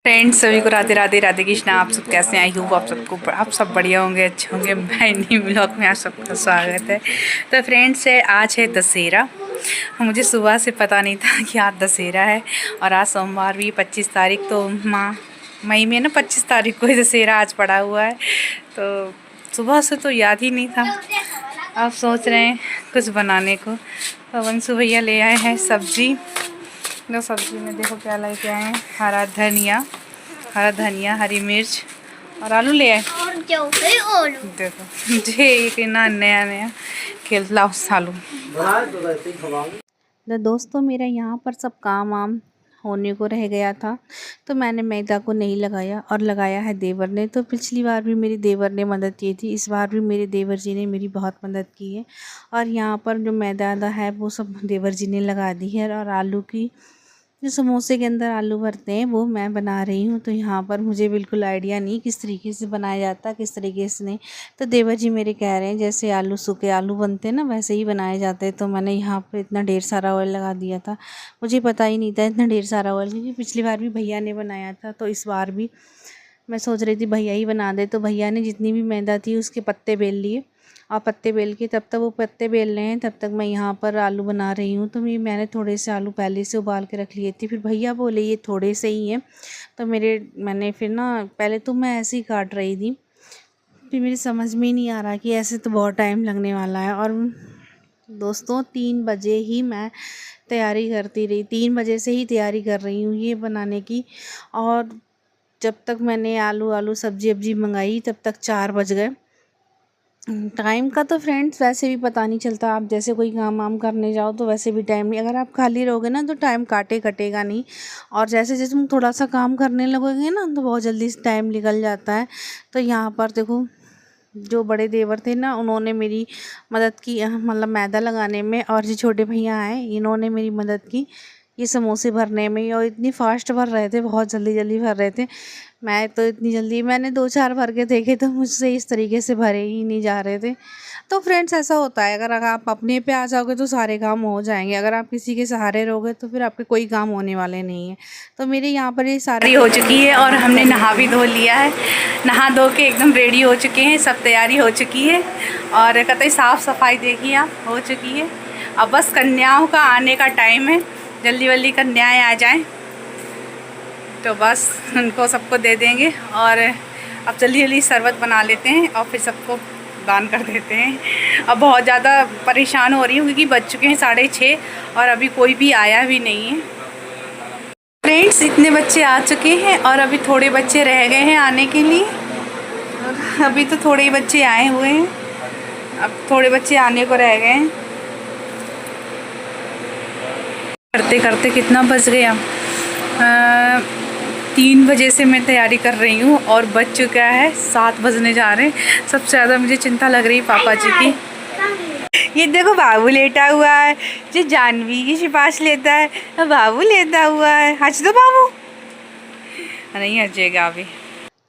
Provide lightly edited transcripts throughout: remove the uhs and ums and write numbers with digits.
Friends सभी को राधे राधे राधे कृष्णा। आप सब कैसे हैं? आई होप आप सब बढ़िया होंगे, अच्छे होंगे। मैं न्यू ब्लॉग में आप सबका स्वागत है। तो फ्रेंड्स आज है दशहरा। मुझे सुबह से पता नहीं था कि आज दशहरा है और आज सोमवार भी 25 तारीख। तो मई में ना 25 तारीख को ही दशहरा आज पड़ा हुआ है। तो सुबह से तो याद ही नहीं था। आप सोच रहे हैं कुछ बनाने को, तो वंशु भैया ले आए हैं सब्जी। तो सब्जी में देखो क्या लेके आए हैं, हरा धनिया, हरी मिर्च और आलू ले आए। देखो मुझे एक ना नया खेलता आलू। तो दोस्तों मेरा यहाँ पर सब काम वाम होने को रह गया था, तो मैंने मैदा को नहीं लगाया और लगाया है देवर ने। तो पिछली बार भी मेरी देवर ने मदद की थी, इस बार भी मेरे देवर जी ने मेरी बहुत मदद की है। और यहाँ पर जो मैदा है वो सब देवर जी ने लगा दी है। और आलू की जो समोसे के अंदर आलू भरते हैं वो मैं बना रही हूँ। तो यहाँ पर मुझे बिल्कुल आइडिया नहीं किस तरीके से बनाया जाता, किस तरीके से नहीं। तो देवर जी मेरे कह रहे हैं जैसे आलू सूखे आलू बनते हैं ना, वैसे ही बनाए जाते हैं। तो मैंने यहाँ पर इतना ढेर सारा ऑयल लगा दिया था, मुझे पता ही नहीं था इतना ढेर सारा ऑयल, क्योंकि पिछली बार भी भैया ने बनाया था। तो इस बार भी मैं सोच रही थी भैया ही बना दे। तो भैया ने जितनी भी मैदा थी उसके पत्ते बेल लिए, और पत्ते बेल के तब तक वो पत्ते बेल रहे हैं, तब तक मैं यहाँ पर आलू बना रही हूँ। तो मैंने थोड़े से आलू पहले से उबाल के रख लिए थे, फिर भैया बोले ये थोड़े से ही हैं। तो मैंने फिर ना पहले तो मैं ऐसे ही काट रही थी, फिर मेरी समझ में ही नहीं आ रहा कि ऐसे तो बहुत टाइम लगने वाला है। और दोस्तों 3 बजे ही मैं तैयारी करती रही, 3 बजे से ही तैयारी कर रही हूँ ये बनाने की। और जब तक मैंने आलू सब्जी मंगाई तब तक 4 बज गए। टाइम का तो फ्रेंड्स वैसे भी पता नहीं चलता। आप जैसे कोई काम वाम करने जाओ तो वैसे भी टाइम नहीं, अगर आप खाली रहोगे ना तो टाइम कटेगा नहीं। और जैसे जैसे तुम थोड़ा सा काम करने लगोगे ना तो बहुत जल्दी से टाइम निकल जाता है। तो यहाँ पर देखो जो बड़े देवर थे ना उन्होंने मेरी मदद की, मतलब मैदा लगाने में। और जो छोटे भैया आए इन्होंने मेरी मदद की ये समोसे भरने में। और इतनी फास्ट भर रहे थे, बहुत जल्दी भर रहे थे। मैं तो इतनी जल्दी, मैंने 2-4 भर के देखे तो मुझसे इस तरीके से भरे ही नहीं जा रहे थे। तो फ्रेंड्स ऐसा होता है, अगर आप अपने पे आ जाओगे तो सारे काम हो जाएंगे, अगर आप किसी के सहारे रहोगे तो फिर आपके कोई काम होने वाले नहीं है। तो मेरे यहाँ पर ये सारी हो चुकी है और हमने नहा भी धो लिया है। नहा धो के एकदम रेडी हो चुके हैं, सब तैयारी हो चुकी है। और कतई साफ़ सफाई देखिए आप हो चुकी है। अब बस कन्याओं का आने का टाइम है, जल्दी कन्याएँ आ जाएँ तो बस उनको सबको दे देंगे। और अब जल्दी शरबत बना लेते हैं और फिर सबको दान कर देते हैं। अब बहुत ज़्यादा परेशान हो रही हूँ क्योंकि बज चुके हैं 6:30 और अभी कोई भी आया भी नहीं है। फ्रेंड्स इतने बच्चे आ चुके हैं और अभी थोड़े बच्चे रह गए हैं आने के लिए। अभी तो थोड़े ही बच्चे आए हुए हैं, अब थोड़े बच्चे आने को रह गए हैं। करते करते कितना बज गया, 3 बजे से मैं तैयारी कर रही हूँ और बज चुका है 7 बजने जा रहे हैं। सबसे ज़्यादा मुझे चिंता लग रही पापा जी की। ये देखो बाबू लेटा हुआ है, जो जानवी की सिपाश लेता है बाबू लेटा हुआ है। हंस दो बाबू, नहीं हंसेगा अभी।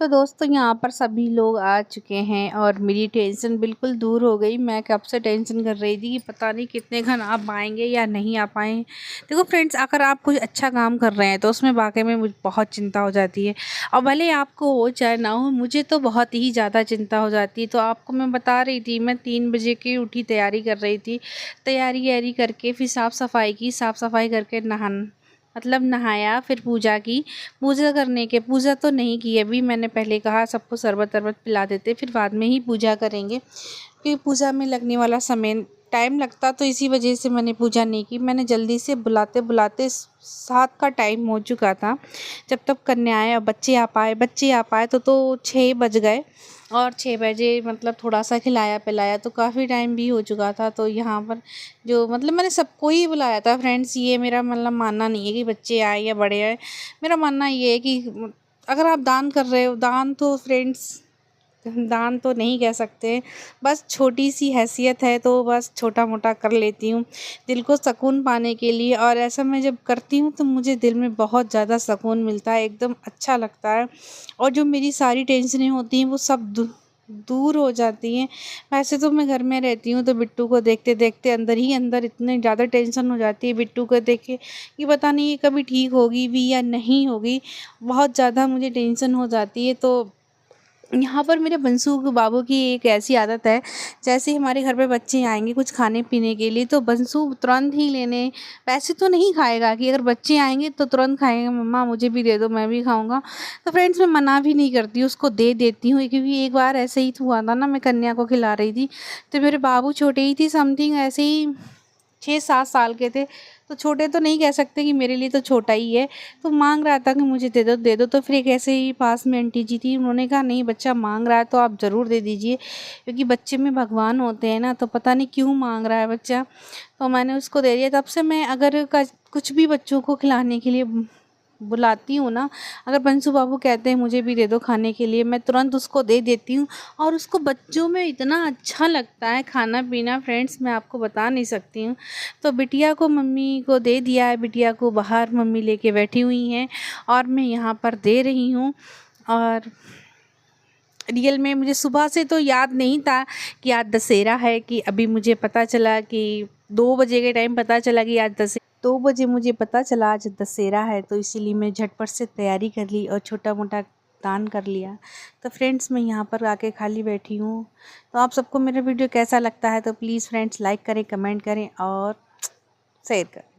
तो दोस्तों यहाँ पर सभी लोग आ चुके हैं और मेरी टेंशन बिल्कुल दूर हो गई। मैं कब से टेंशन कर रही थी कि पता नहीं कितने घन आप पाएंगे या नहीं आ पाए। देखो फ्रेंड्स अगर आप कुछ अच्छा काम कर रहे हैं तो उसमें वाकई में मुझे बहुत चिंता हो जाती है, और भले आपको हो चाहे ना हो, मुझे तो बहुत ही ज़्यादा चिंता हो जाती है। तो आपको मैं बता रही थी, मैं 3 बजे की उठी तैयारी कर रही थी। तैयारी करके फिर साफ़ सफाई करके नहाया, फिर पूजा की। पूजा तो नहीं की अभी, मैंने पहले कहा सबको शरबत पिला देते, फिर बाद में ही पूजा करेंगे। फिर पूजा में लगने वाला समय टाइम लगता, तो इसी वजह से मैंने पूजा नहीं की। मैंने जल्दी से बुलाते 7 का टाइम हो चुका था। जब तक कन्याएं और बच्चे आ पाए तो 6 बज गए। और 6 बजे मतलब थोड़ा सा खिलाया पिलाया तो काफ़ी टाइम भी हो चुका था। तो यहाँ पर जो मतलब मैंने सबको ही बुलाया था फ्रेंड्स। ये मेरा मतलब मानना नहीं है कि बच्चे आए या बड़े आए, मेरा मानना ये है कि अगर आप दान कर रहे हो, दान तो नहीं कह सकते, बस छोटी सी हैसियत है तो बस छोटा मोटा कर लेती हूँ दिल को सुकून पाने के लिए। और ऐसा मैं जब करती हूँ तो मुझे दिल में बहुत ज़्यादा सुकून मिलता है, एकदम अच्छा लगता है। और जो मेरी सारी टेंशनें होती हैं वो सब दूर हो जाती हैं। वैसे तो मैं घर में रहती हूँ तो बिट्टू को देखते देखते अंदर ही अंदर इतने ज़्यादा टेंशन हो जाती है बिट्टू को देख के कि पता नहीं ये कभी ठीक होगी भी या नहीं होगी। बहुत ज़्यादा मुझे टेंशन हो जाती है। तो यहाँ पर मेरे बंसू बाबू की एक ऐसी आदत है, जैसे ही हमारे घर पे बच्चे आएंगे कुछ खाने पीने के लिए तो बंसू तुरंत ही लेने, वैसे तो नहीं खाएगा कि अगर बच्चे आएंगे तो तुरंत खाएगा, मम्मा मुझे भी दे दो मैं भी खाऊंगा। तो फ्रेंड्स मैं मना भी नहीं करती, उसको दे देती हूँ, क्योंकि एक बार ऐसे ही हुआ था ना, मैं कन्या को खिला रही थी तो मेरे बाबू छोटे ही थी, समथिंग ऐसे ही 6-7 साल के थे। तो छोटे तो नहीं कह सकते कि मेरे लिए तो छोटा ही है। तो मांग रहा था कि मुझे दे दो दे दो। तो फिर एक ऐसे ही पास में आंटी जी थी, उन्होंने कहा नहीं बच्चा मांग रहा है तो आप ज़रूर दे दीजिए, क्योंकि बच्चे में भगवान होते हैं ना, तो पता नहीं क्यों मांग रहा है बच्चा। तो मैंने उसको दे दिया। तब से मैं अगर कुछ भी बच्चों को खिलाने के लिए बुलाती हूँ ना, अगर पंसू बाबू कहते हैं मुझे भी दे दो खाने के लिए, मैं तुरंत उसको दे देती हूँ। और उसको बच्चों में इतना अच्छा लगता है खाना पीना, फ्रेंड्स मैं आपको बता नहीं सकती हूँ। तो बिटिया को मम्मी को दे दिया है, बिटिया को बाहर मम्मी लेके बैठी हुई हैं और मैं यहाँ पर दे रही हूँ। और रियल में मुझे सुबह से तो याद नहीं था कि आज दशहरा है, कि अभी मुझे पता चला कि 2 बजे के टाइम पता चला कि आज 2 बजे मुझे पता चला आज दशहरा है। तो इसीलिए मैं झटपट से तैयारी कर ली और छोटा मोटा दान कर लिया। तो फ्रेंड्स मैं यहाँ पर आके खाली बैठी हूँ। तो आप सबको मेरा वीडियो कैसा लगता है तो प्लीज़ फ्रेंड्स लाइक करें, कमेंट करें और शेयर करें।